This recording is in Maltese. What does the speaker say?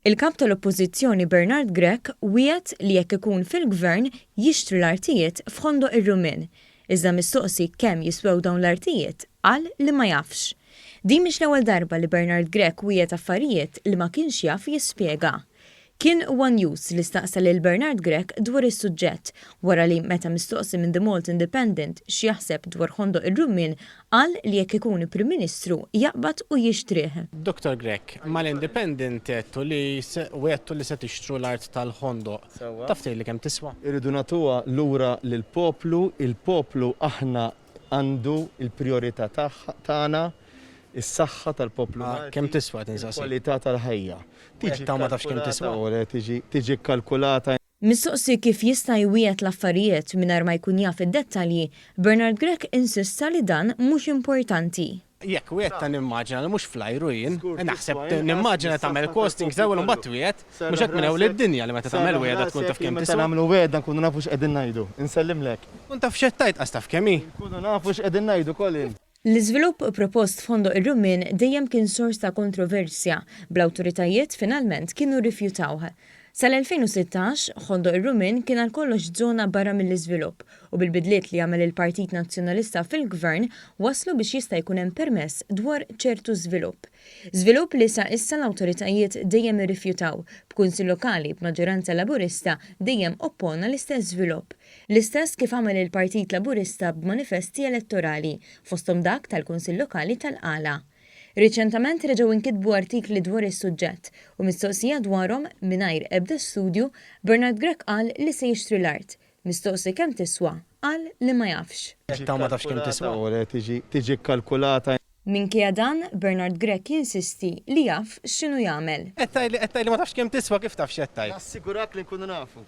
Il-kap tal-Oppożizzjoni Bernard Grech wiegħed li jekk ikun fil-Gvern jixtri l-artijiet f'Ħondo ir-Rumin. Iżda mistoqsi kemm jiswew dawn l-artijiet qal li ma jafx. Din mhix l-ewwel darba li Bernard Grech wiegħed affarijiet li ma kienx jaf jispjega. Kien One News li staqsa lil Bernard Grech dwar is-suġġett wara li meta mistoqsi minn The Malt Independent x'jaħseb dwar Ħondo ir-Rumin qal li jekk ikun Prim Ministru jaqbad u jixtrih. Dr. Grech, mal-Independent għedtu li se tixtru l-art tal-Ħondo. Taf li kemm tiswa? Irridu nagħtuha lura lill-poplu, il-poplu aħna għandu il-priorità tagħna, is-saħħa tal-poplu. Kemm tiswa tinsaqsi? Kwalità tal-ħajja. Tiġi ma tafx kemm tiswa. Tiġi kalkulata. Mistoqsi kif jista' jwieqed l-affarijiet mingħajr ma jkun jaf id-dettalji, Bernard Grech insista li dan mhux importanti. Jekk wieħed ta' nimmaġina li mhux flajru jien, naħseb nimmaġina tagħmel costing sew imbagħad wieħed, mhux qed minn ewwel id-dinja li meta tagħmel wieħed tkun taf kemm tiswa. Nagħmlu wieħed nkunu nafu x'qegħdin ngħidu. Insellimlek. Kun taf x'ettajt qas taf kemm hi. Nkunu nafu x'qegħdin ngħidu Colin. L-iżvilupp propost f'Ħondo ir-Rumin dejjem kien sors ta' kontroversja, bl-awtoritajiet finalment kienu rrifjutawh. Sal-2016, Ħondo ir-Rumin kien għal kollox żona barra mill-iżvilupp u bil-bidliet li għamel il-Partit Nazzjonalista fil-Gvern waslu biex jista' jkun hemm permess dwar ċertu żvilupp. Żvilupp li sa issa l-awtoritajiet dejjem irrifjutaw, b'kunsill lokali b'maġġoranza Laburista dejjem oppona l-istess żvilupp. L-istess kif għamel il-Partit Laburista b'manifesti elettorali fosthom dak tal-Kunsill Lokali tal-Qala. Riċentament reġgħu inkitbu artikli dwar is-suġġett u mistoqsija dwarhom mingħajr ebda studju Bernard Grech qal li se jixtri l-art. Mistoqsi kemm tiswa qal li ma jafx. Ma tafx kemm tiswa. Tiġi kalkulata. Minkejja dan, Bernard Grech jinsisti li jaf x'inhu jagħmel. Qed li ma tafx kemm tiswa kif taf x'qed tajt. Assigurak li nkunu nafu.